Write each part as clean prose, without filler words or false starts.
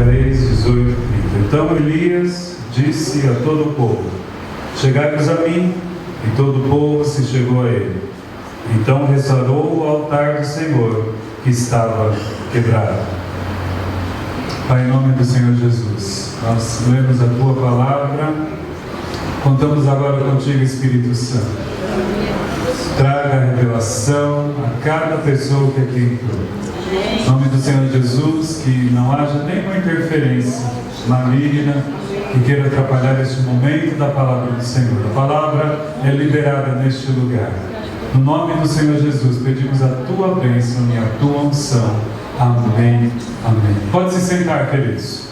Reis 18:30. Então Elias disse a todo o povo: chegai-vos a mim. E todo o povo se chegou a ele. Então restaurou o altar do Senhor, que estava quebrado. Pai, em nome do Senhor Jesus, nós lemos a Tua Palavra, contamos agora contigo, Espírito Santo. Traga a revelação a cada pessoa que aqui entrou. Em nome do Senhor Jesus, que não haja nenhuma interferência maligna que queira atrapalhar este momento da Palavra do Senhor. A Palavra é liberada neste lugar. No nome do Senhor Jesus, pedimos a Tua bênção e a Tua unção. Amém. Amém. Pode se sentar, queridos.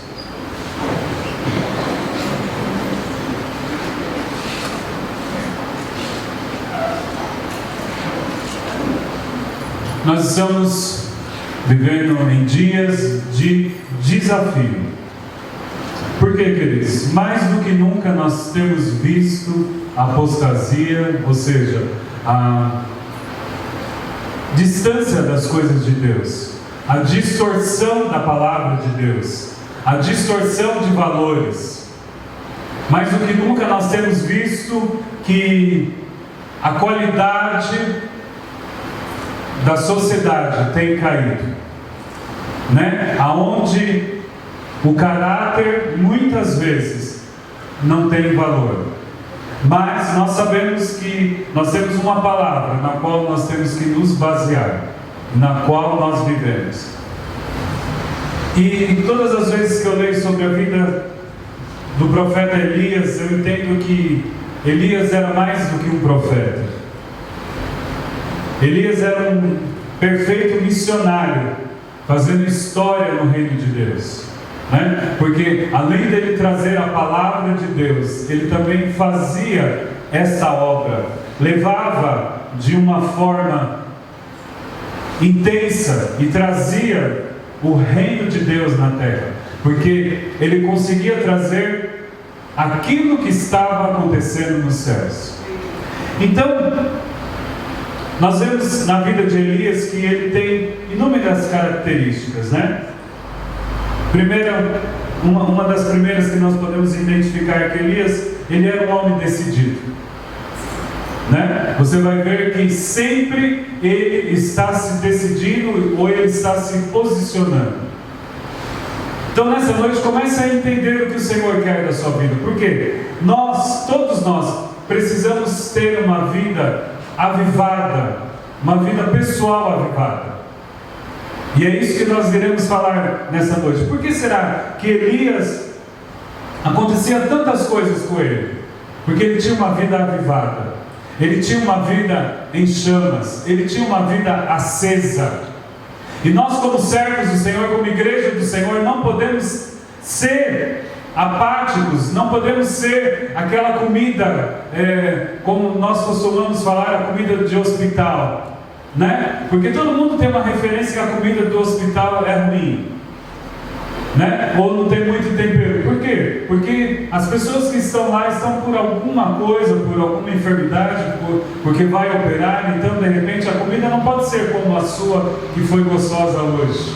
Nós estamos vivendo em dias de desafio. Por quê, queridos? Mais do que nunca nós temos visto a apostasia, ou seja, a distância das coisas de Deus, a distorção da palavra de Deus, a distorção de valores. Mais do que nunca nós temos visto que a qualidade da sociedade tem caído, né? Aonde o caráter muitas vezes não tem valor, mas nós sabemos que nós temos uma palavra na qual nós temos que nos basear, na qual nós vivemos. E todas as vezes que eu leio sobre a vida do profeta Elias, eu entendo que Elias era mais do que um profeta. Elias era um perfeito missionário, fazendo história no reino de Deus, né? Porque além dele trazer a palavra de Deus, ele também fazia essa obra, levava de uma forma intensa e trazia o reino de Deus na terra, porque ele conseguia trazer aquilo que estava acontecendo nos céus. Então, nós vemos na vida de Elias que ele tem inúmeras características, né? Primeira, uma das primeiras que nós podemos identificar é que Elias, ele era um homem decidido, né? Você vai ver que sempre ele está se decidindo ou ele está se posicionando. Então nessa noite comece a entender o que o Senhor quer da sua vida. Por quê? Todos nós precisamos ter uma vida avivada, uma vida pessoal avivada. E é isso que nós iremos falar nessa noite. Por que será que Elias acontecia tantas coisas com ele? Porque ele tinha uma vida avivada, ele tinha uma vida em chamas, ele tinha uma vida acesa. E nós, como servos do Senhor, como igreja do Senhor, não podemos ser apáticos, não podemos ser aquela comida, como nós costumamos falar, a comida de hospital, né? Porque todo mundo tem uma referência que a comida do hospital é ruim, né? Ou não tem muito tempero. Por quê? Porque as pessoas que estão lá estão por alguma coisa, por alguma enfermidade, porque vai operar. Então de repente a comida não pode ser como a sua, que foi gostosa hoje,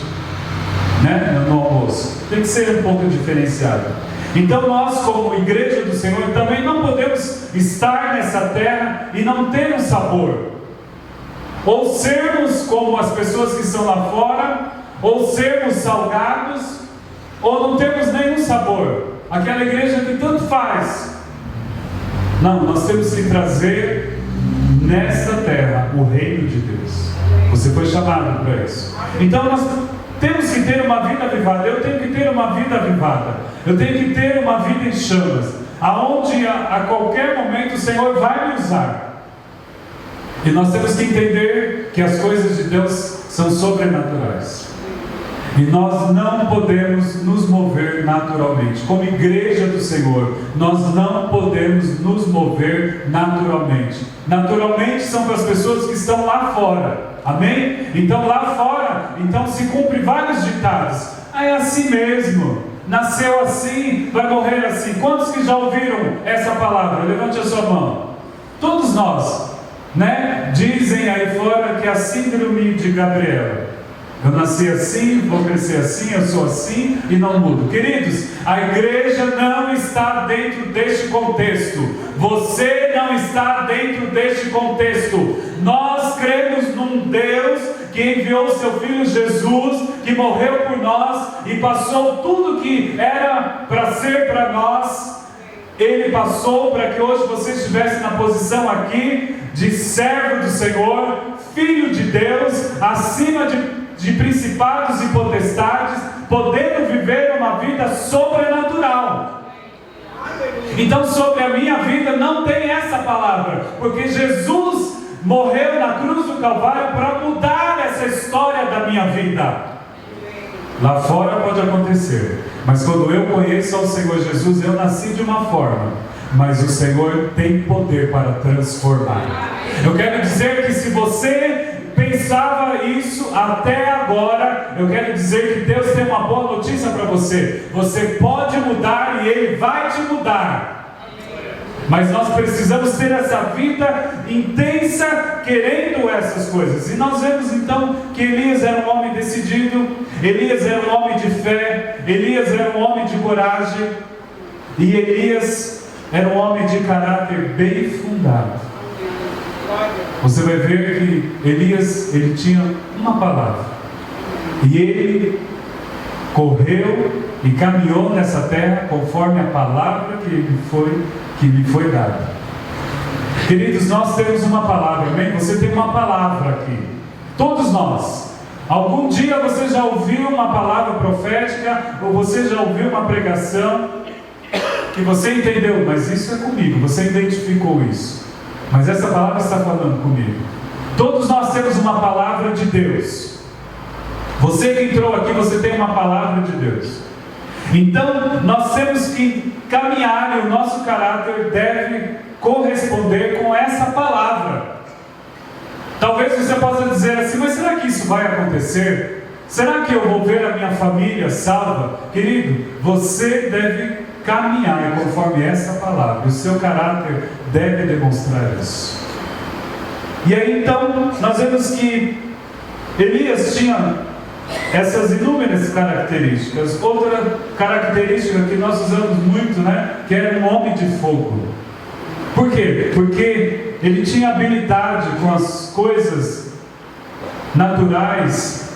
né? No almoço tem que ser um pouco diferenciada. Então nós, como igreja do Senhor, também não podemos estar nessa terra e não ter um sabor, ou sermos como as pessoas que estão lá fora, ou sermos salgados, ou não temos nenhum sabor, aquela igreja que tanto faz. Não, nós temos que trazer nessa terra o reino de Deus. Você foi chamado para isso. Então nós temos que ter uma vida avivada. Eu tenho que ter uma vida avivada. Eu tenho que ter uma vida em chamas, aonde a qualquer momento o Senhor vai me usar. E nós temos que entender que as coisas de Deus são sobrenaturais. E nós não podemos nos mover naturalmente. Como igreja do Senhor, nós não podemos nos mover naturalmente. Naturalmente são para as pessoas que estão lá fora. Amém? Então lá fora, então se cumpre vários ditados. Ah, é assim mesmo. Nasceu assim, vai morrer assim. Quantos que já ouviram essa palavra? Levante a sua mão. Todos nós, né? Dizem aí fora que é a síndrome de Gabriela. Eu nasci assim, vou crescer assim, eu sou assim e não mudo. Queridos, a igreja não está dentro deste contexto. Você não está dentro deste contexto. Nós cremos num Deus que enviou seu Filho Jesus, que morreu por nós e passou tudo que era para ser para nós. Ele passou para que hoje você estivesse na posição aqui de servo do Senhor, filho de Deus, acima de principados e potestades, podendo viver uma vida sobrenatural. Então sobre a minha vida não tem essa palavra, porque Jesus morreu na cruz do Calvário para mudar essa história da minha vida. Lá fora pode acontecer, mas quando eu conheço ao Senhor Jesus, eu nasci de uma forma, mas o Senhor tem poder para transformar. Eu quero dizer que se você pensava isso até agora, eu quero dizer que Deus tem uma boa notícia para você. Você pode mudar e Ele vai te mudar. Mas nós precisamos ter essa vida intensa, querendo essas coisas. E nós vemos então que Elias era um homem decidido, Elias era um homem de fé, Elias era um homem de coragem, e Elias era um homem de caráter bem fundado. Você vai ver que Elias, ele tinha uma palavra, e ele correu e caminhou nessa terra conforme a palavra que lhe foi dada. Queridos, nós temos uma palavra, amém? Você tem uma palavra aqui, todos nós. Algum dia você já ouviu uma palavra profética, ou você já ouviu uma pregação que você entendeu, mas isso é comigo, você identificou isso, mas essa palavra está falando comigo. Todos nós temos uma palavra de Deus. Você que entrou aqui, você tem uma palavra de Deus. Então nós temos que caminhar, e o nosso caráter deve corresponder com essa palavra. Talvez você possa dizer assim, mas será que isso vai acontecer? Será que eu vou ver a minha família salva? Querido, você deve caminhar conforme essa palavra, o seu caráter deve demonstrar isso. E aí então nós vemos que Elias tinha essas inúmeras características. Outra característica que nós usamos muito, que era um homem de fogo. Por quê? Porque ele tinha habilidade com as coisas naturais,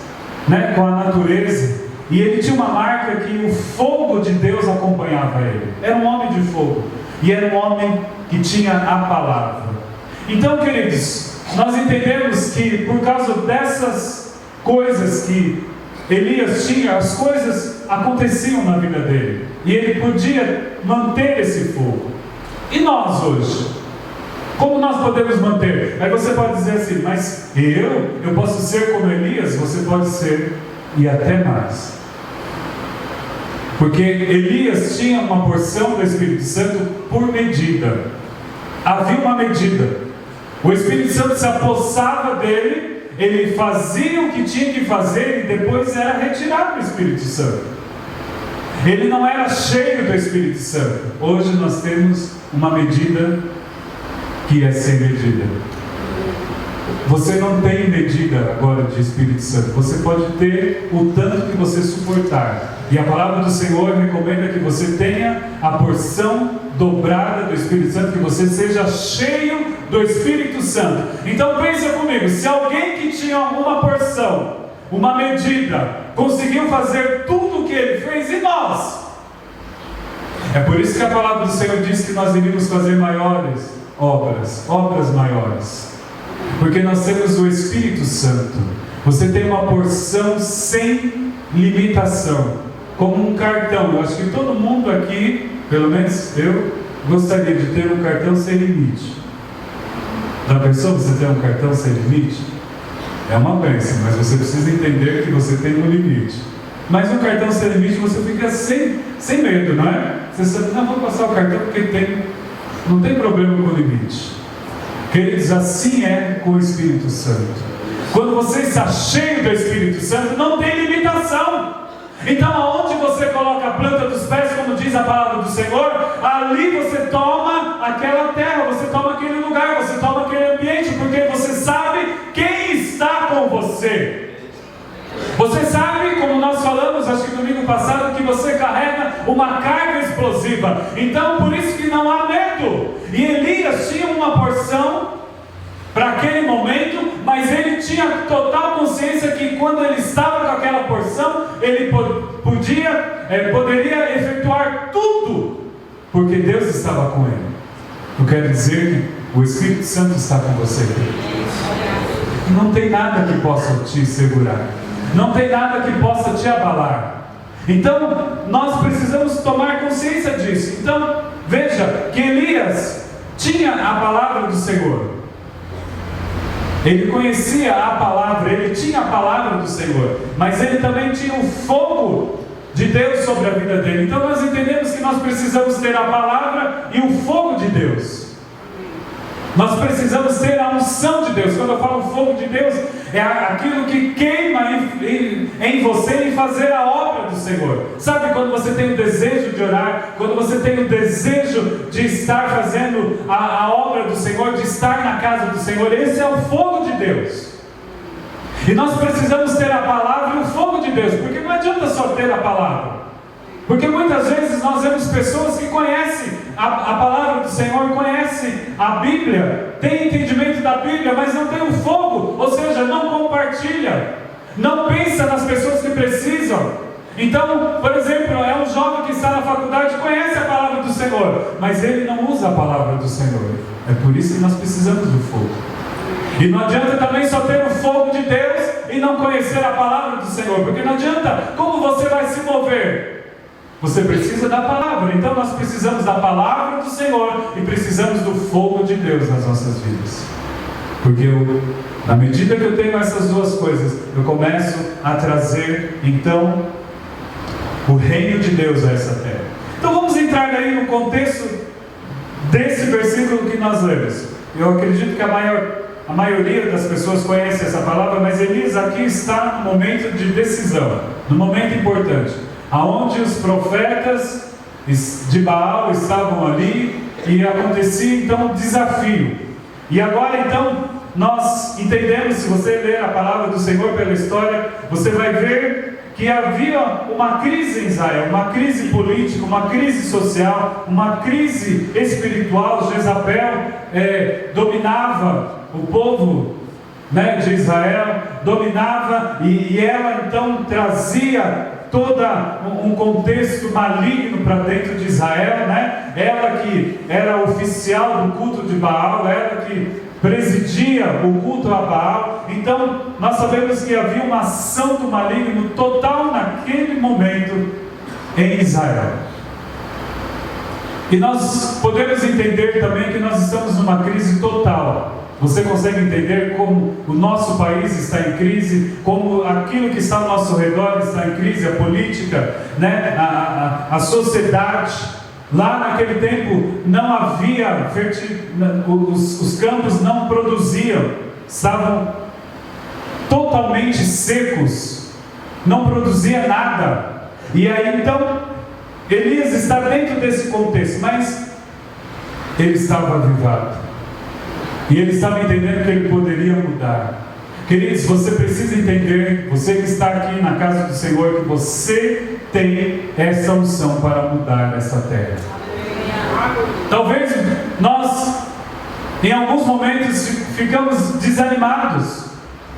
com a natureza, e ele tinha uma marca que o fogo de Deus acompanhava ele. Era um homem de fogo, e era um homem que tinha a palavra. Então, queridos, nós entendemos que por causa dessas coisas que Elias tinha, as coisas aconteciam na vida dele, e ele podia manter esse fogo. E nós hoje? Como nós podemos manter? Aí você pode dizer assim, mas eu posso ser como Elias? Você pode ser, e até mais. Porque Elias tinha uma porção do Espírito Santo por medida. Havia uma medida. O Espírito Santo se apossava dele, ele fazia o que tinha que fazer e depois era retirado do Espírito Santo. Ele não era cheio do Espírito Santo. Hoje nós temos uma medida que é sem medida. Você não tem medida agora de Espírito Santo. Você pode ter o tanto que você suportar. E a palavra do Senhor recomenda que você tenha a porção dobrada do Espírito Santo, que você seja cheio do Espírito Santo. Então pensa comigo, se alguém que tinha alguma porção, uma medida, conseguiu fazer tudo o que ele fez, e nós? É por isso que a palavra do Senhor diz que nós iríamos fazer maiores obras maiores, porque nós temos o Espírito Santo. Você tem uma porção sem limitação, como um cartão. Eu acho que todo mundo aqui, pelo menos eu, gostaria de ter um cartão sem limite. Já pensou você ter um cartão sem limite? É uma bênção, mas você precisa entender que você tem um limite. Mas um cartão sem limite você fica sem medo, não é? Você sabe, não, vou passar o cartão porque não tem problema com o limite. Queridos, assim é com o Espírito Santo. Quando você está cheio do Espírito Santo, não tem limitação. Então aonde você coloca a planta dos pés, como diz a palavra do Senhor, ali você toma aquela terra, você toma aquele lugar, você toma aquele ambiente, porque você sabe quem está com você. Você sabe, como nós falamos, acho que domingo passado, que você carrega uma carga explosiva. Então, por isso que não há medo. E Elias tinha uma porção para aquele momento, mas ele tinha total consciência que quando ele estava com aquela porção, ele poderia efetuar tudo, porque Deus estava com ele. Eu quero dizer que o Espírito Santo está com você. Não tem nada que possa te segurar, não tem nada que possa te abalar. Então, nós precisamos tomar consciência disso. Então, veja que Elias tinha a palavra do Senhor. Ele conhecia a palavra, ele tinha a palavra do Senhor, mas ele também tinha o fogo de Deus sobre a vida dele. Então nós entendemos que nós precisamos ter a palavra e o fogo de Deus. Nós precisamos ter a unção de Deus. Quando eu falo fogo de Deus, é aquilo que queima em você em fazer a obra do Senhor. Sabe quando você tem o desejo de orar, quando você tem o desejo de estar fazendo a obra do Senhor, de estar na casa do Senhor? Esse é o fogo de Deus. E nós precisamos ter a palavra e o fogo de Deus, porque não adianta só ter a palavra. Porque muitas vezes nós vemos pessoas que conhecem a palavra do Senhor, conhecem a Bíblia, têm entendimento da Bíblia, mas não tem o fogo, ou seja, não compartilha, não pensa nas pessoas que precisam. Então, por exemplo, é um jovem que está na faculdade, conhece a palavra do Senhor, mas ele não usa a palavra do Senhor. É por isso que nós precisamos do fogo. E não adianta também só ter o fogo de Deus e não conhecer a palavra do Senhor, porque não adianta, como você vai se mover? Você precisa da palavra. Então nós precisamos da palavra do Senhor e precisamos do fogo de Deus nas nossas vidas. Porque na medida que eu tenho essas duas coisas, eu começo a trazer então o reino de Deus a essa terra. Então vamos entrar aí no contexto desse versículo que nós lemos. Eu acredito que a maioria das pessoas conhece essa palavra, mas Elias aqui está no momento de decisão, no momento importante, aonde os profetas de Baal estavam ali e acontecia então um desafio. E agora então nós entendemos, se você ler a palavra do Senhor pela história, você vai ver que havia uma crise em Israel, uma crise política, uma crise social, uma crise espiritual. Jezabel dominava o povo, de Israel, dominava, e ela então trazia todo um contexto maligno para dentro de Israel, Ela que era oficial do culto de Baal, ela que presidia o culto a Baal. Então nós sabemos que havia uma ação do maligno total naquele momento em Israel. E nós podemos entender também que nós estamos numa crise total. Você consegue entender como o nosso país está em crise, como aquilo que está ao nosso redor está em crise, a política, a sociedade. Lá naquele tempo não havia os campos não produziam, estavam totalmente secos, não produzia nada. E aí então Elias está dentro desse contexto, mas ele estava avivado. E ele estava entendendo que ele poderia mudar. Queridos, você precisa entender, você que está aqui na casa do Senhor, que você tem essa unção para mudar essa terra. Talvez nós, em alguns momentos, ficamos desanimados.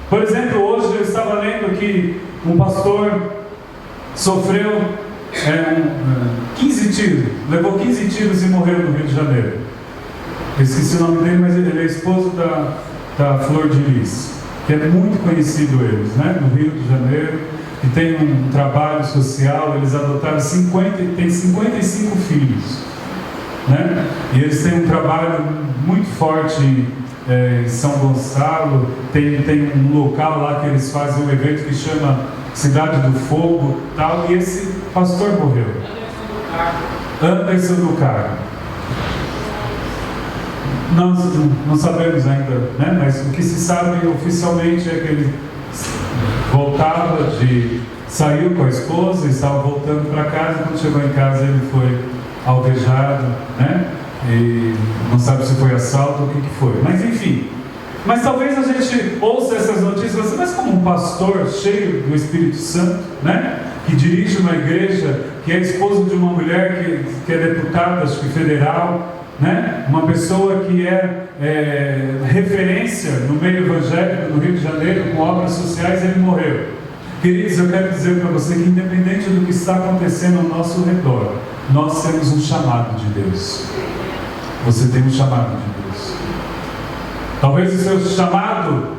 Por exemplo, hoje eu estava lendo que um pastor sofreu 15 tiros, levou 15 tiros e morreu no Rio de Janeiro. Eu esqueci o nome dele, mas ele é esposo da Flor de Lis, que é muito conhecido eles, no Rio de Janeiro, que tem um trabalho social. Eles adotaram 55 filhos, e eles têm um trabalho muito forte em São Gonçalo. Tem um local lá que eles fazem um evento que chama Cidade do Fogo, tal, e esse pastor morreu, Anderson do Carmo. Nós não sabemos ainda, mas o que se sabe oficialmente é que ele saiu com a esposa e estava voltando para casa. Quando chegou em casa ele foi alvejado, e não sabe se foi assalto ou o que foi. Mas enfim, Mas talvez a gente ouça essas notícias assim, mas como um pastor cheio do Espírito Santo, né? Que dirige uma igreja, que é esposo de uma mulher que é deputada, acho que federal, né? Uma pessoa que é referência no meio evangélico no Rio de Janeiro, com obras sociais, ele morreu. Queridos, eu quero dizer para você que independente do que está acontecendo ao nosso redor, nós temos um chamado de Deus. Você tem um chamado de Deus. Talvez o seu chamado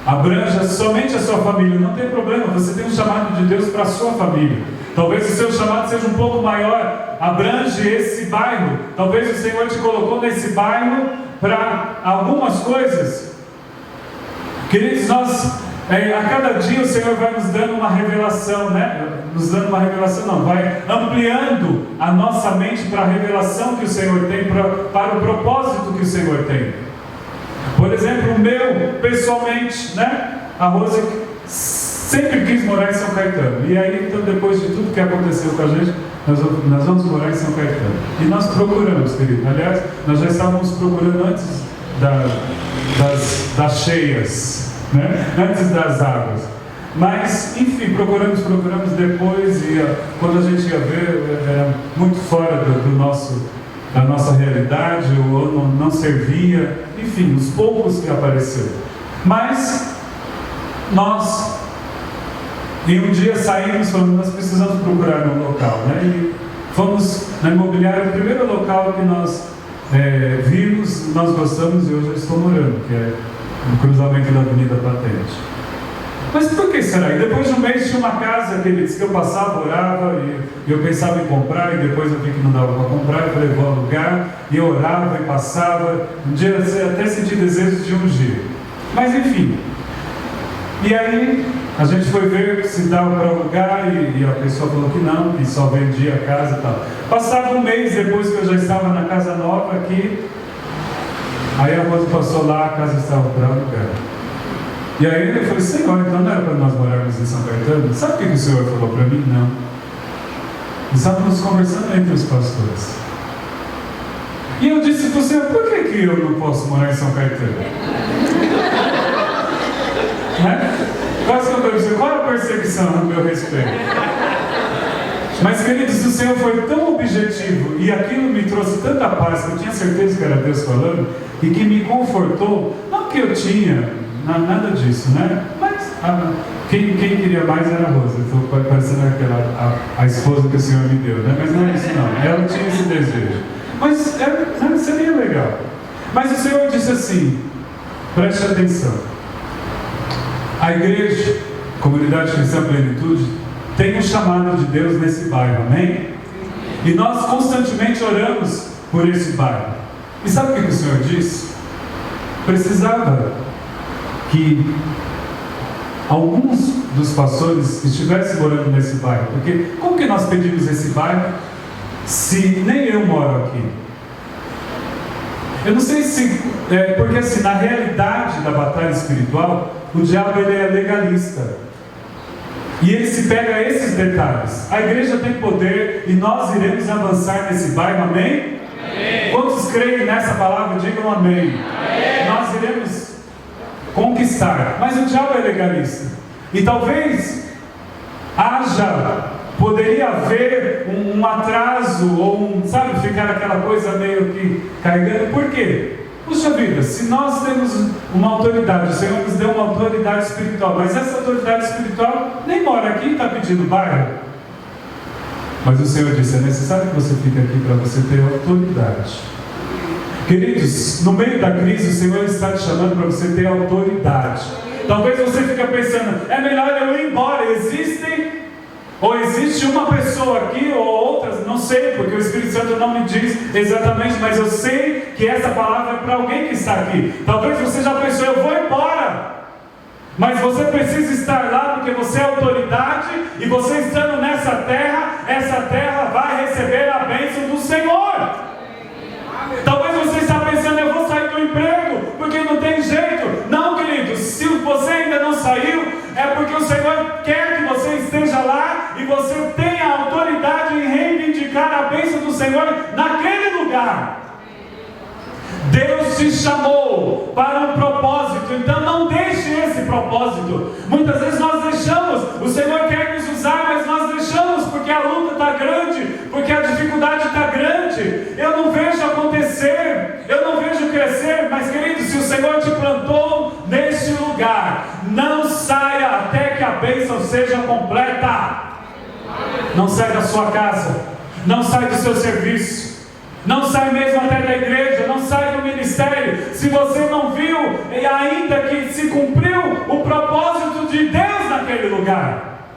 abranja somente a sua família, não tem problema, você tem um chamado de Deus para a sua família. Talvez o seu chamado seja um pouco maior, abrange esse bairro. Talvez o Senhor te colocou nesse bairro para algumas coisas. Queridos, a cada dia o Senhor vai nos dando uma revelação, né? Nos dando uma revelação, não, vai ampliando a nossa mente para a revelação que o Senhor tem, para o propósito que o Senhor tem. Por exemplo, o meu, pessoalmente, né? A Rosa sempre quis morar em São Caetano. E aí, então, depois de tudo que aconteceu com a gente, nós vamos morar em São Caetano. E nós procuramos, querido. Aliás, nós já estávamos procurando antes das cheias, né? Antes das águas. Mas, enfim, procuramos depois, e quando a gente ia ver, era muito fora da nossa realidade, ou não servia, enfim, os poucos que apareceram. Mas nós, em um dia saímos falando, nós precisamos procurar um local, né? E fomos na imobiliária, o primeiro local que nós vimos, nós gostamos e hoje eu estou morando, que é no cruzamento da Avenida Patente. Mas por que será? E depois de um mês tinha uma casa que ele disse que eu passava, orava, e eu pensava em comprar, e depois eu vi que não dava para comprar, eu falei, vou alugar, e eu orava e passava, um dia eu até senti desejos de ungir. Mas enfim, e aí a gente foi ver se dava para alugar, e a pessoa falou que não, que só vendia a casa e tal. Passava um mês depois que eu já estava na casa nova aqui, aí a moça passou lá, a casa estava para alugar. E aí eu falei, Senhor, então não era para nós morarmos em São Caetano? Sabe o que o Senhor falou para mim? Não. Estávamos conversando entre os pastores. E eu disse para o Senhor, por que eu não posso morar em São Caetano? Né? Quase que eu perguntei, qual é a perseguição no meu respeito? Mas, queridos, o Senhor foi tão objetivo, e aquilo me trouxe tanta paz, que eu tinha certeza que era Deus falando, e que me confortou, não que eu tinha nada disso, né? Mas quem queria mais era a Rosa. Estou parecendo a esposa que o Senhor me deu, né? Mas não é isso não. Ela tinha esse desejo. Mas seria legal. Mas o Senhor disse assim, preste atenção. A igreja, Comunidade Cristã Plenitude, tem um chamado de Deus nesse bairro, amém? E nós constantemente oramos por esse bairro. E sabe o que o Senhor disse? Precisava que alguns dos pastores estivessem morando nesse bairro, porque como que nós pedimos esse bairro se nem eu moro aqui? Eu não sei se porque assim, na realidade da batalha espiritual, o diabo ele é legalista e ele se pega a esses detalhes. A igreja tem poder e nós iremos avançar nesse bairro, amém? Amém. Quantos creem nessa palavra, digam amém. Amém. Nós iremos conquistar, mas o diabo é legalista, e talvez poderia haver um atraso, ou sabe, ficar aquela coisa meio que carregando. Por quê? Puxa vida, se nós temos uma autoridade, o Senhor nos deu uma autoridade espiritual, mas essa autoridade espiritual nem mora aqui e está pedindo bairro. Mas o Senhor disse, é necessário que você fique aqui para você ter autoridade. Queridos, no meio da crise, o Senhor está te chamando para você ter autoridade. Talvez você fique pensando, é melhor eu ir embora. Existe uma pessoa aqui, ou outras, não sei, porque o Espírito Santo não me diz exatamente, mas eu sei que essa palavra é para alguém que está aqui. Talvez você já pensou, eu vou embora. Mas você precisa estar lá, porque você é autoridade, e você estando nessa terra, essa terra vai receber a bênção do Senhor. Talvez você está pensando, eu vou sair do emprego, porque não tem jeito. Não, querido, se você ainda não saiu, é porque o Senhor quer que você esteja lá, e você tenha autoridade em reivindicar a bênção do Senhor naquele lugar. Deus Deus te chamou para um propósito, então não deixe esse propósito. Muitas vezes nós deixamos, o Senhor quer nos usar, mas nós deixamos porque a luta está grande, porque a dificuldade está grande. Eu não vejo acontecer, eu não vejo crescer, mas querido, se o Senhor te plantou neste lugar, não saia até que a bênção seja completa. Não sai da sua casa, não sai do seu serviço, não sai mesmo até da igreja, não sai do ministério, se você não viu e ainda que se cumpriu o propósito de Deus naquele lugar.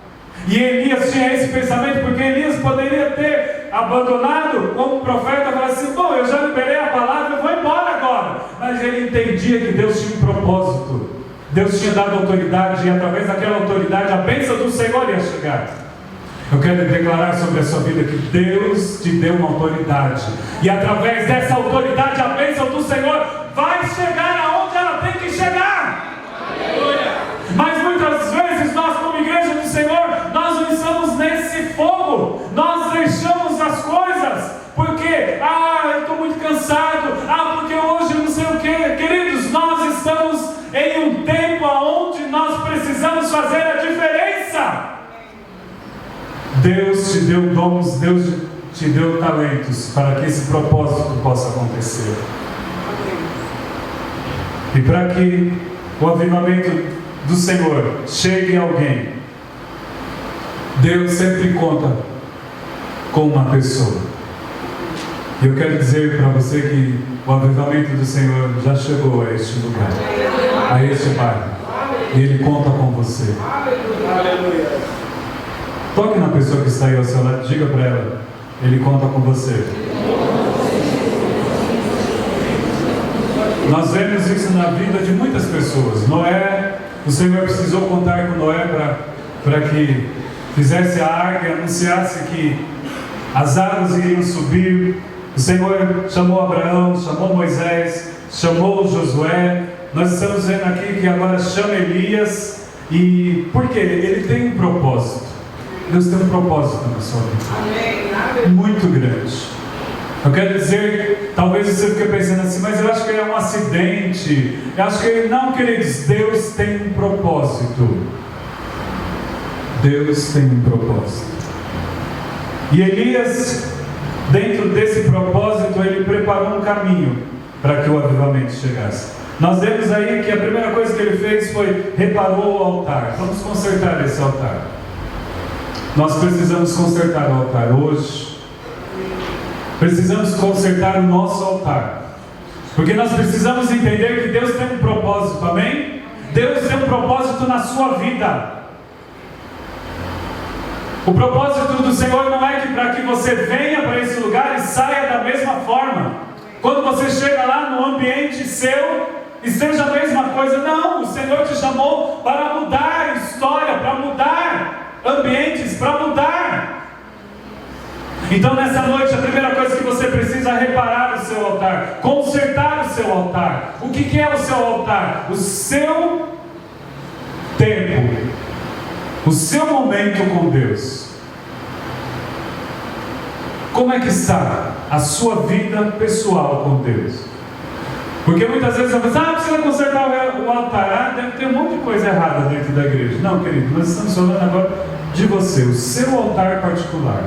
E Elias tinha esse pensamento, porque Elias poderia ter abandonado como profeta, falar assim: bom, eu já liberei a palavra, eu vou embora agora. Mas ele entendia que Deus tinha um propósito, Deus tinha dado autoridade, e através daquela autoridade a bênção do Senhor ia chegar. Eu quero declarar sobre a sua vida que Deus te deu uma autoridade, e através dessa autoridade a bênção do Senhor vai chegar aonde ela tem que chegar. Mas muitas vezes nós, como igreja do Senhor, nós não estamos nesse fogo, nós deixamos as coisas, porque, eu estou muito cansado, porque hoje eu não sei o que. Queridos, nós estamos em um tempo onde nós precisamos fazer a diferença. Deus te deu dons, Deus te deu talentos para que esse propósito possa acontecer. E para que o avivamento do Senhor chegue a alguém, Deus sempre conta com uma pessoa. E eu quero dizer para você que o avivamento do Senhor já chegou a este lugar, a este bairro, e Ele conta com você. Toque na pessoa que está aí ao seu lado, diga para ela: Ele conta com você. Nós vemos isso na vida de muitas pessoas. Noé, o Senhor precisou contar com Noé para que fizesse a arca e anunciasse que as águas iriam subir. O Senhor chamou Abraão, chamou Moisés, chamou Josué. Nós estamos vendo aqui que agora chama Elias. E por quê? Ele tem um propósito. Deus tem um propósito na sua vida. Muito grande. Eu quero dizer, talvez você fique pensando assim: mas eu acho que é um acidente. Eu acho que não, queridos. Deus tem um propósito. Deus tem um propósito. E Elias, dentro desse propósito, ele preparou um caminho para que o avivamento chegasse. Nós vemos aí que a primeira coisa que ele fez foi reparou o altar. Vamos consertar esse altar. Nós precisamos consertar o altar hoje. Precisamos consertar o nosso altar, porque nós precisamos entender que Deus tem um propósito, amém? Deus tem um propósito na sua vida. O propósito do Senhor não é que para que você venha para esse lugar e saia da mesma forma. Quando você chega lá no ambiente seu, esteja a mesma coisa. Não, o Senhor te chamou para mudar a história, para mudar ambientes, para mudar. Então nessa noite a primeira coisa que você precisa é reparar o seu altar, consertar o seu altar. O que é o seu altar? O seu tempo, o seu momento com Deus. Como é que está a sua vida pessoal com Deus? Porque muitas vezes você pensa: precisa consertar o altar, deve ter um monte de coisa errada dentro da igreja. Não, querido, nós estamos falando agora de você, o seu altar particular.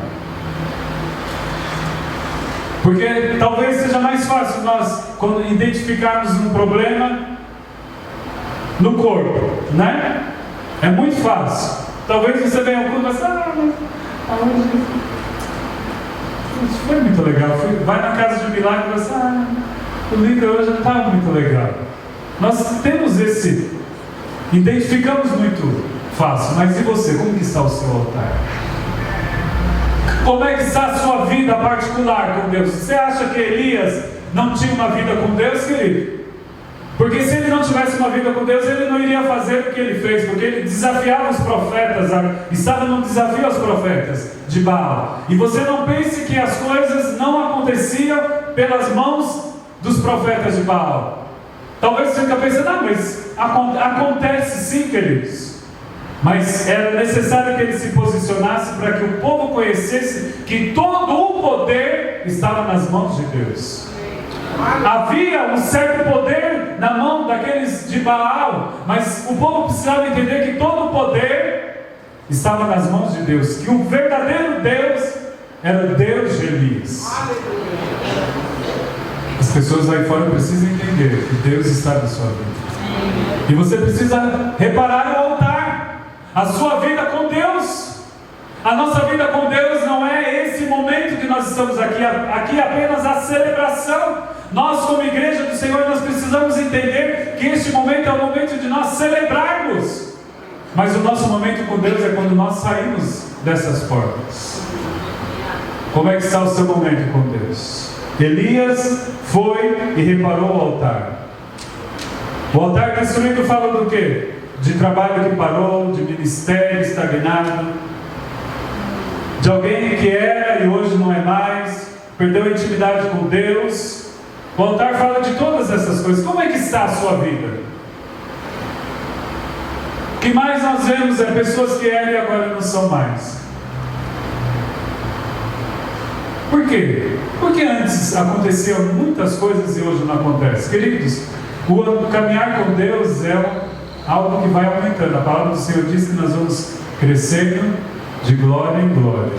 Porque talvez seja mais fácil nós, quando identificarmos um problema no corpo, né? É muito fácil. Talvez você venha ao culto e fale: isso foi muito legal. Vai na casa de milagre e fala: o líder hoje não estava muito legal. Nós temos esse, identificamos muito fácil. Mas e você? Como que está o seu altar? Como é que está a sua vida particular com Deus? Você acha que Elias não tinha uma vida com Deus, querido? Porque se ele não tivesse uma vida com Deus, ele não iria fazer o que ele fez, porque ele desafiava os profetas, estava num desafio aos profetas de Baal. E você não pense que as coisas não aconteciam pelas mãos dos profetas de Baal. Talvez você fique pensando: mas acontece sim, queridos. Mas era necessário que ele se posicionasse para que o povo conhecesse que todo o poder estava nas mãos de Deus. Havia um certo poder na mão daqueles de Baal, mas o povo precisava entender que todo o poder estava nas mãos de Deus, que o verdadeiro Deus era o Deus de Elias. As pessoas aí fora precisam entender que Deus está na sua vida. E você precisa reparar o altar, a sua vida com Deus. A nossa vida com Deus não é esse momento que nós estamos aqui é apenas a celebração. Nós, como igreja do Senhor, nós precisamos entender que este momento é o momento de nós celebrarmos. Mas o nosso momento com Deus é quando nós saímos dessas portas. Como é que está o seu momento com Deus? Elias foi e reparou o altar. O altar destruído fala do quê? De trabalho que parou, de ministério estagnado, de alguém que era e hoje não é mais, perdeu a intimidade com Deus. O altar fala de todas essas coisas. Como é que está a sua vida? O que mais nós vemos é pessoas que eram e agora não são mais. Por quê? Porque antes aconteciam muitas coisas e hoje não acontece. Queridos, o caminhar com Deus é algo que vai aumentando. A palavra do Senhor diz que nós vamos crescendo de glória em glória,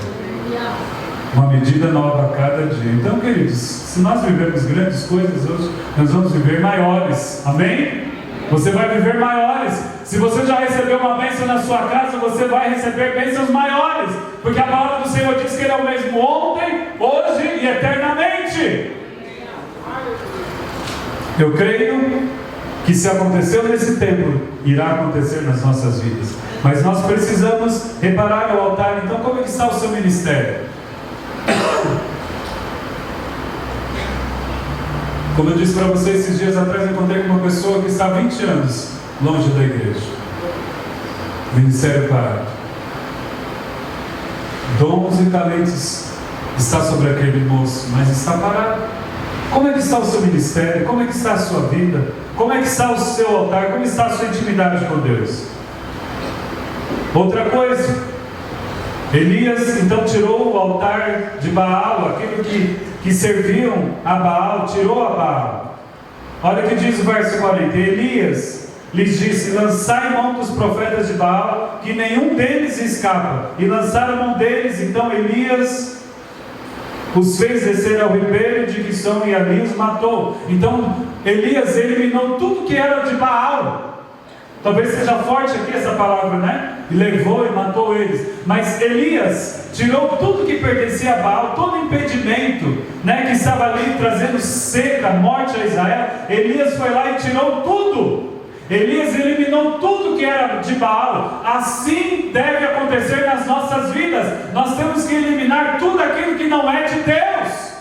uma medida nova a cada dia. Então, queridos, se nós vivemos grandes coisas hoje, nós vamos viver maiores. Amém? Você vai viver maiores. Se você já recebeu uma bênção na sua casa, você vai receber bênçãos maiores, porque a palavra do Senhor diz que Ele é o mesmo ontem, hoje e eternamente. Eu creio que se aconteceu nesse tempo, irá acontecer nas nossas vidas. Mas nós precisamos reparar o altar. Então, como é que está o seu ministério? Como eu disse para vocês esses dias atrás, eu encontrei com uma pessoa que está há 20 anos longe da igreja. Ministério parado. Dons e talentos está sobre aquele moço, mas está parado. Como é que está o seu ministério? Como é que está a sua vida? Como é que está o seu altar? Como está a sua intimidade com Deus? Outra coisa, Elias então tirou o altar de Baal, aquilo que serviam a Baal, tirou a Baal. Olha o que diz o verso 40. Elias lhes disse: lançai mão dos profetas de Baal, que nenhum deles escapa. E lançaram mão deles. Então Elias os fez descer ao ribeiro de Quissão e ali os matou. Então Elias eliminou tudo que era de Baal. Talvez seja forte aqui essa palavra, né? E levou e matou eles. Mas Elias tirou tudo que pertencia a Baal, todo impedimento, né, que estava ali trazendo seca, morte a Israel. Elias foi lá e tirou tudo. Elias eliminou tudo que era de Baal. Assim deve acontecer nas nossas vidas. Nós temos que eliminar tudo aquilo que não é de Deus.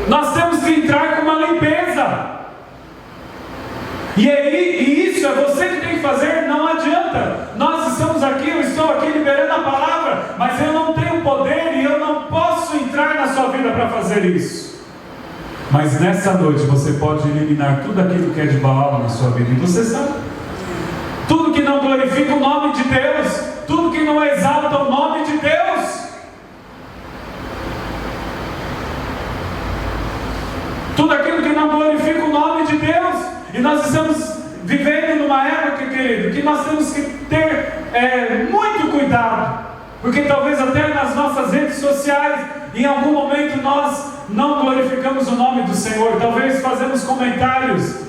Nós temos que entrar com uma limpeza. E isso é você que tem que fazer. Não adianta. Nós estamos aqui, eu estou aqui liberando a palavra, mas eu não tenho poder e eu não posso entrar na sua vida para fazer isso. Mas nessa noite você pode eliminar tudo aquilo que é de Baal na sua vida. E você sabe, tudo que não glorifica o nome de Deus, tudo que não exalta o nome de Deus, tudo aquilo que não glorifica o nome de Deus. E nós estamos vivendo numa época, querido, que nós temos que ter muito cuidado, porque talvez até nas nossas redes sociais, em algum momento nós não glorificamos o nome do Senhor. Talvez fazemos comentários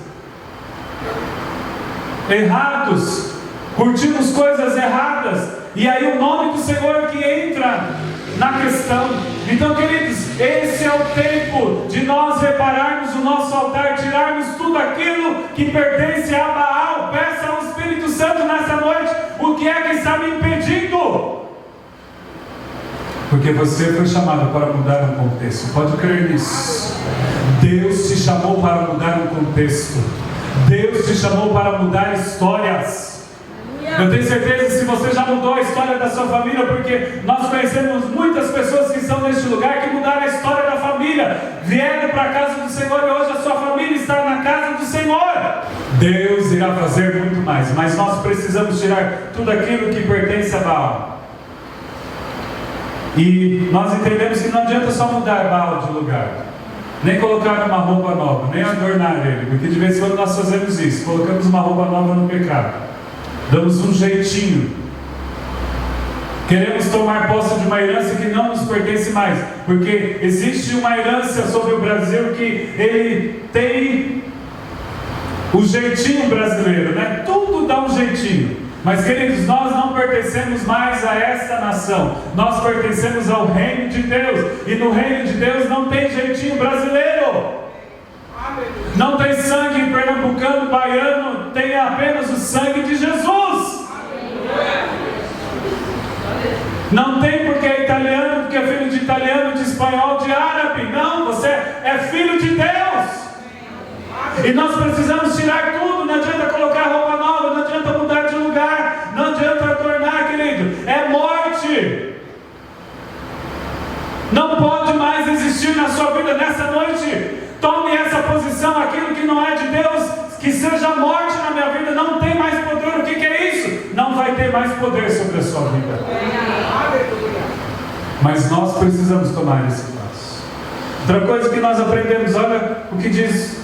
errados, curtimos coisas erradas, e aí o nome do Senhor que entra na questão. Então, queridos, esse é o tempo de nós repararmos o nosso altar, tirarmos tudo aquilo que pertence a Baal. Peça ao Espírito Santo nessa noite: o que é que está me impedindo? Porque você foi chamado para mudar um contexto. Pode crer nisso. Deus te chamou para mudar um contexto. Deus te chamou para mudar histórias. Eu tenho certeza que se você já mudou a história da sua família, porque nós conhecemos muitas pessoas que estão neste lugar que mudaram a história da família, vieram para a casa do Senhor e hoje a sua família está na casa do Senhor. Deus irá fazer muito mais, mas nós precisamos tirar tudo aquilo que pertence a Baal. E nós entendemos que não adianta só mudar Baal de lugar. nem colocar uma roupa nova, nem adornar ele, porque de vez em quando nós fazemos isso, colocamos uma roupa nova no pecado, damos um jeitinho, queremos tomar posse de uma herança que não nos pertence mais, porque existe uma herança sobre o Brasil que ele tem o jeitinho brasileiro, né? Tudo dá um jeitinho. Mas, queridos, nós não pertencemos mais a esta nação, nós pertencemos ao reino de Deus, e no reino de Deus não tem jeitinho brasileiro, não tem sangue pernambucano, baiano, tem apenas o sangue de Jesus. Não tem porque é italiano, porque é filho de italiano, de espanhol, de árabe. Não, você é filho de Deus. E nós precisamos tirar tudo. Não adianta colocar roupa nova, não adianta mudar de lugar, não adianta adornar, querido. É morte. Não pode mais existir na sua vida nessa noite. Tome essa posição, aquilo que não é de Deus, que seja morte na minha vida, não tem mais poder. O que é isso? Não vai ter mais poder sobre a sua vida. Mas nós precisamos tomar esse passo. Outra coisa que nós aprendemos, olha o que diz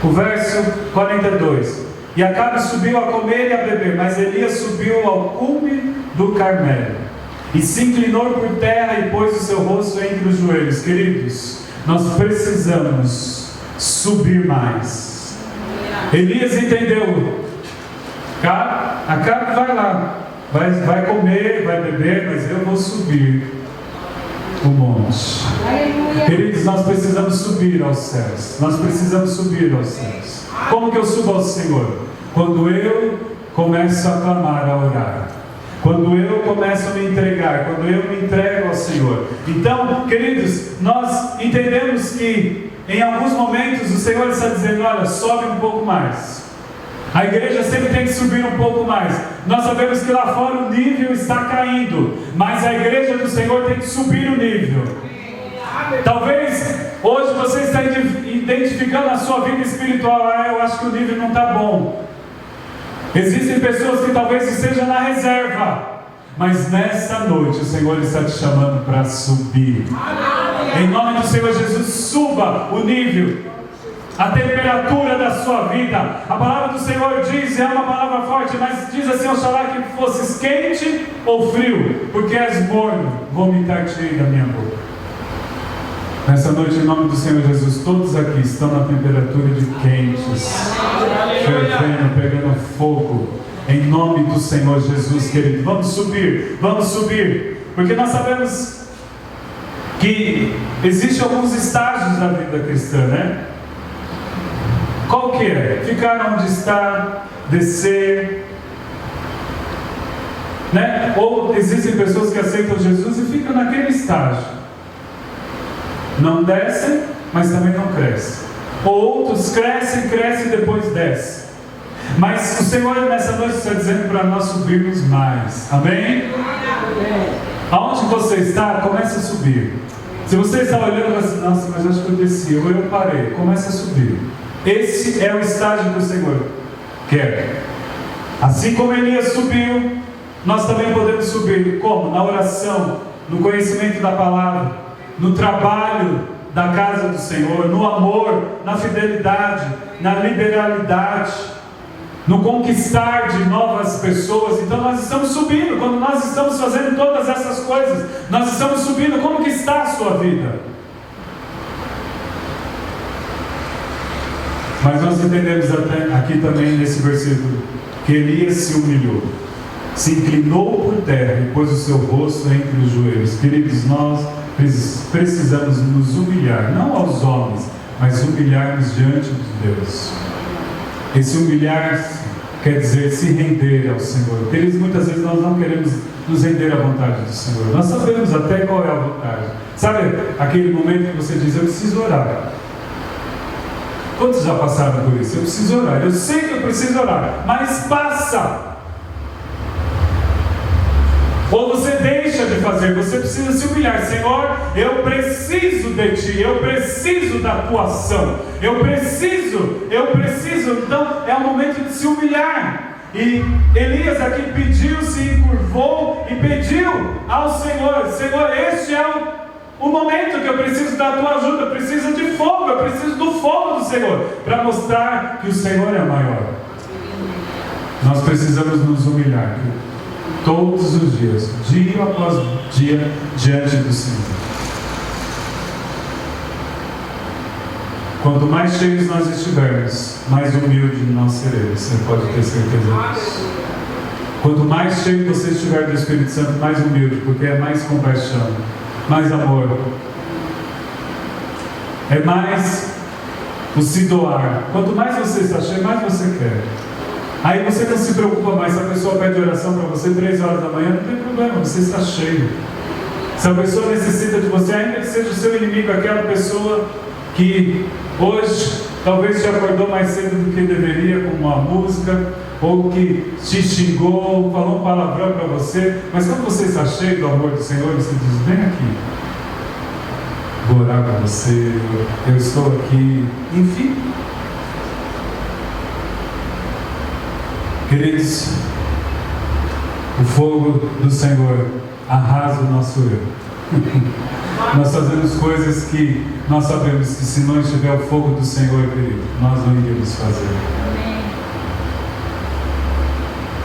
o verso 42. E Acabe subiu a comer e a beber, mas Elias subiu ao cume do Carmelo e se inclinou por terra e pôs o seu rosto entre os joelhos. Queridos, nós precisamos subir mais. Elias entendeu. Acabe vai lá, vai comer, vai beber, mas eu vou subir o monte. Queridos, nós precisamos subir aos céus. Nós precisamos subir aos céus. Como que eu subo ao Senhor? Quando eu começo a clamar, a orar. Quando eu começo a me entregar, quando eu me entrego ao Senhor. Então, queridos, nós entendemos que em alguns momentos o Senhor está dizendo: olha, sobe um pouco mais. A igreja sempre tem que subir um pouco mais. Nós sabemos que lá fora o nível está caindo, mas a igreja do Senhor tem que subir o nível. Talvez hoje você está identificando a sua vida espiritual: eu acho que o nível não está bom. Existem pessoas que talvez estejam na reserva, mas nessa noite o Senhor está te chamando para subir. Em nome do Senhor Jesus, suba o nível, a temperatura da sua vida. A palavra do Senhor diz, é uma palavra forte, mas diz assim: oxalá que fosses quente ou frio, porque és morno, vomitar-te-ei da minha boca. Nessa noite, em nome do Senhor Jesus, todos aqui estão na temperatura de quentes, fervendo, pegando fogo. Em nome do Senhor Jesus, querido, vamos subir, porque nós sabemos que existem alguns estágios da vida cristã, né? Qual que é? Ficar onde está, descer, né? Ou existem pessoas que aceitam Jesus e ficam naquele estágio, não descem, mas também não crescem. Ou outros crescem e depois descem. Mas o Senhor nessa noite está dizendo para nós subirmos mais. Amém? Aonde você está, comece a subir. Se você está olhando e assim: nossa, mas acho que eu desci, ou eu parei, comece a subir. Esse é o estágio que o Senhor quer. Assim como Elias subiu, nós também podemos subir. Como? Na oração, no conhecimento da palavra, no trabalho da casa do Senhor, no amor, na fidelidade, na liberalidade, no conquistar de novas pessoas. Então nós estamos subindo. Quando nós estamos fazendo todas essas coisas, nós estamos subindo. Como que está a sua vida? Mas nós entendemos até aqui também nesse versículo que Elias se humilhou, se inclinou por terra e pôs o seu rosto entre os joelhos. Queridos, nós precisamos nos humilhar, não aos homens, mas humilhar-nos diante de Deus. Esse humilhar-se quer dizer se render ao Senhor. Queridos, muitas vezes nós não queremos nos render à vontade do Senhor. Nós sabemos até qual é a vontade. Sabe aquele momento que você diz: eu preciso orar. Quantos já passaram por isso? Eu preciso orar. Eu sei que eu preciso orar, mas passa. Ou você deixa de fazer. Você precisa se humilhar. Senhor, eu preciso de Ti, eu preciso da Tua ação, eu preciso. Então é o momento de se humilhar. E Elias aqui pediu, se encurvou e pediu ao Senhor: Senhor, este é um momento que eu preciso da tua ajuda, eu preciso de fogo, eu preciso do fogo do Senhor, para mostrar que o Senhor é maior. Nós precisamos nos humilhar todos os dias, dia após dia, diante do Senhor. Quanto mais cheios nós estivermos, mais humilde nós seremos, você pode ter certeza disso. Quanto mais cheio você estiver do Espírito Santo, mais humilde, porque é mais compaixão, mais amor, é mais o se doar. Quanto mais você está cheio, mais você quer. Aí você não se preocupa mais. Se a pessoa pede oração para você 3 horas da manhã, não tem problema, você está cheio. Se a pessoa necessita de você, ainda que seja o seu inimigo, aquela pessoa que hoje talvez te acordou mais cedo do que deveria com uma música, ou que te xingou, falou um palavrão para você, mas quando você está cheio do amor do Senhor, você diz: vem aqui, vou orar para você, eu estou aqui, enfim. Queridos, o fogo do Senhor arrasa o nosso eu. Nós fazemos coisas que nós sabemos que se não estiver o fogo do Senhor, querido, nós não iríamos fazer.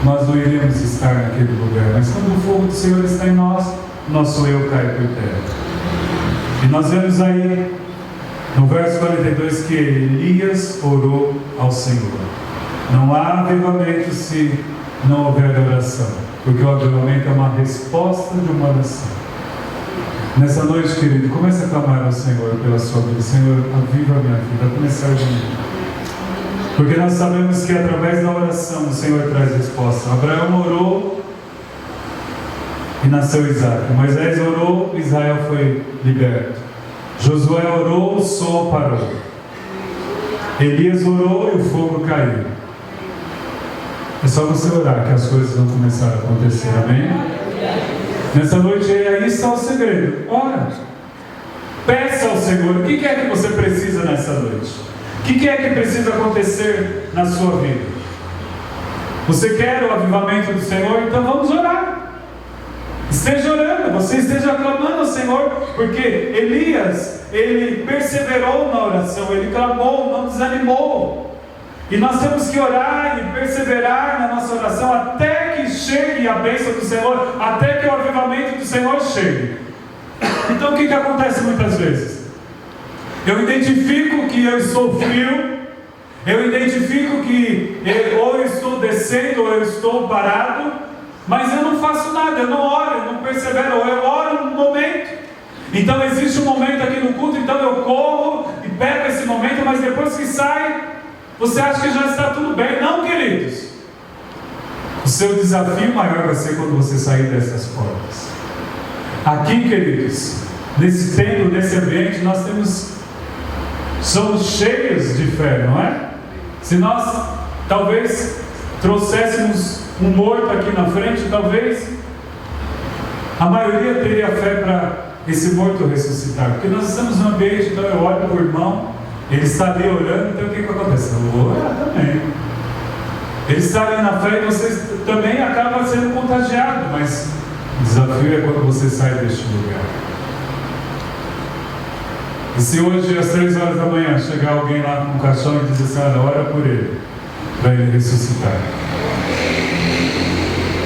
Nós não iríamos estar naquele lugar. Mas quando o fogo do Senhor está em nós, nosso eu cai por terra. E nós vemos aí, no verso 42, que Elias orou ao Senhor. Não há avivamento se não houver oração, porque o avivamento é uma resposta de uma oração. Nessa noite, querido, comece a clamar ao Senhor pela sua vida. Senhor, aviva a minha vida, a começar de mim. Porque nós sabemos que através da oração o Senhor traz resposta. Abraão orou e nasceu Isaac. Moisés orou, Israel foi liberto. Josué orou, o sol parou. Elias orou e o fogo caiu. É só você orar que as coisas vão começar a acontecer, amém? Nessa noite aí está o segredo. Ora, peça ao Senhor o que é que você precisa nessa noite. O que é que precisa acontecer na sua vida? Você quer o avivamento do Senhor? Então vamos orar. Esteja orando, você esteja clamando ao Senhor, porque Elias, ele perseverou na oração, ele clamou, não desanimou. E nós temos que orar e perseverar na nossa oração até que chegue a bênção do Senhor, até que o avivamento do Senhor chegue. Então o que acontece muitas vezes? Eu identifico que eu estou frio, eu identifico que ou eu estou descendo ou eu estou parado, mas eu não faço nada, eu não oro, eu não persevero, ou eu oro no momento. Então existe um momento aqui no culto, então eu corro e pego esse momento, mas depois que sai, você acha que já está tudo bem? Não, queridos. O seu desafio maior vai ser quando você sair dessas portas. Aqui, queridos, nesse templo, nesse ambiente, nós somos cheios de fé, não é? Se nós talvez trouxéssemos um morto aqui na frente, talvez a maioria teria fé para esse morto ressuscitar, porque nós estamos num ambiente, então eu olho para o irmão, ele está ali orando, então o que acontece? Eu vou orar também. Ele está ali na fé e você também acaba sendo contagiado, mas o desafio é quando você sai deste lugar. E se hoje às 3 horas da manhã chegar alguém lá com um caixão e dizer assim: olha, ora por ele, para ele ressuscitar.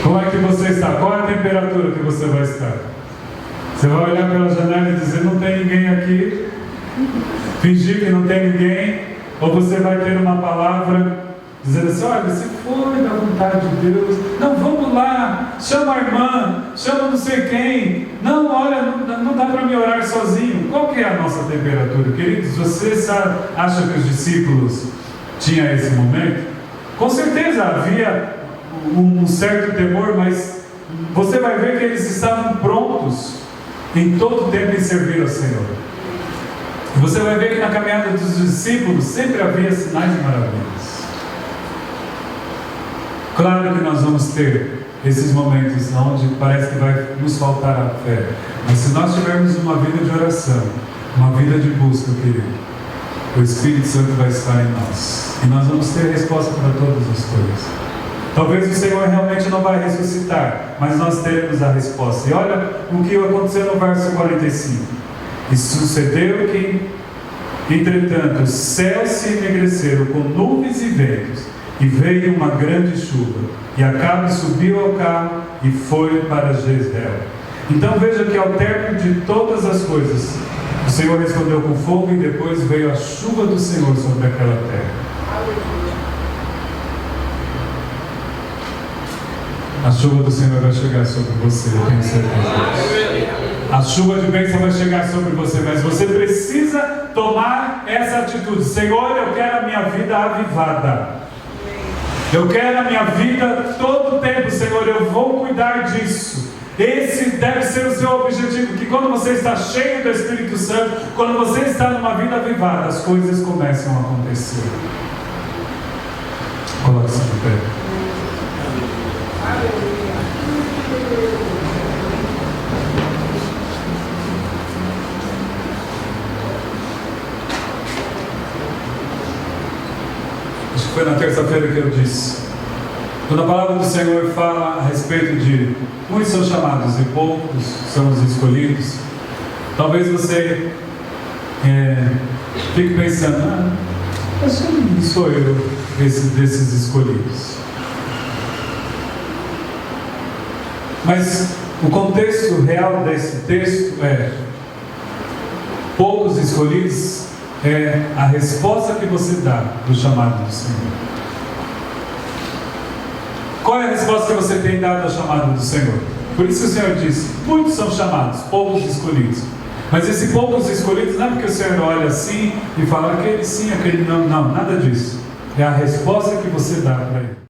Como é que você está? Qual é a temperatura que você vai estar? Você vai olhar pela janela e dizer: não tem ninguém aqui, fingir que não tem ninguém, ou você vai ter uma palavra dizendo assim: olha, se for da vontade de Deus, não, vamos lá, chama a irmã, chama não sei quem, não, olha, não dá para me orar sozinho. Qual que é a nossa temperatura, queridos? Você acha que os discípulos tinham esse momento? Com certeza havia um certo temor, mas você vai ver que eles estavam prontos em todo o tempo em servir ao Senhor. E você vai ver que na caminhada dos discípulos sempre havia sinais e maravilhas. Claro que nós vamos ter esses momentos onde parece que vai nos faltar a fé, mas se nós tivermos uma vida de oração, uma vida de busca, querido, o Espírito Santo vai estar em nós e nós vamos ter resposta para todas as coisas. Talvez o Senhor realmente não vai ressuscitar, mas nós teremos a resposta. E olha o que aconteceu no verso 45. E sucedeu que, entretanto, os céus se enegreceram com nuvens e ventos, e veio uma grande chuva, e Acabe subiu ao carro e foi para Jezreel. Então veja que ao término de todas as coisas, o Senhor respondeu com fogo, e depois veio a chuva do Senhor sobre aquela terra. A chuva do Senhor vai chegar sobre você, eu tenho certeza. A chuva de bênção vai chegar sobre você, mas você precisa tomar essa atitude. Senhor, eu quero a minha vida avivada. Eu quero a minha vida todo o tempo, Senhor, eu vou cuidar disso. Esse deve ser o seu objetivo, que quando você está cheio do Espírito Santo, quando você está numa vida avivada, as coisas começam a acontecer. Coloque-se de pé. Acho que foi na terça-feira que eu disse. Quando a palavra do Senhor fala a respeito de muitos são chamados e poucos são os escolhidos, talvez você fique pensando, mas não sou eu desses escolhidos. Mas o contexto real desse texto é: poucos escolhidos é a resposta que você dá do chamado do Senhor. Qual é a resposta que você tem dado ao chamado do Senhor? Por isso que o Senhor disse: muitos são chamados, poucos escolhidos. Mas esse poucos escolhidos não é porque o Senhor olha assim e fala aquele sim, aquele não. Não, nada disso. É a resposta que você dá para ele.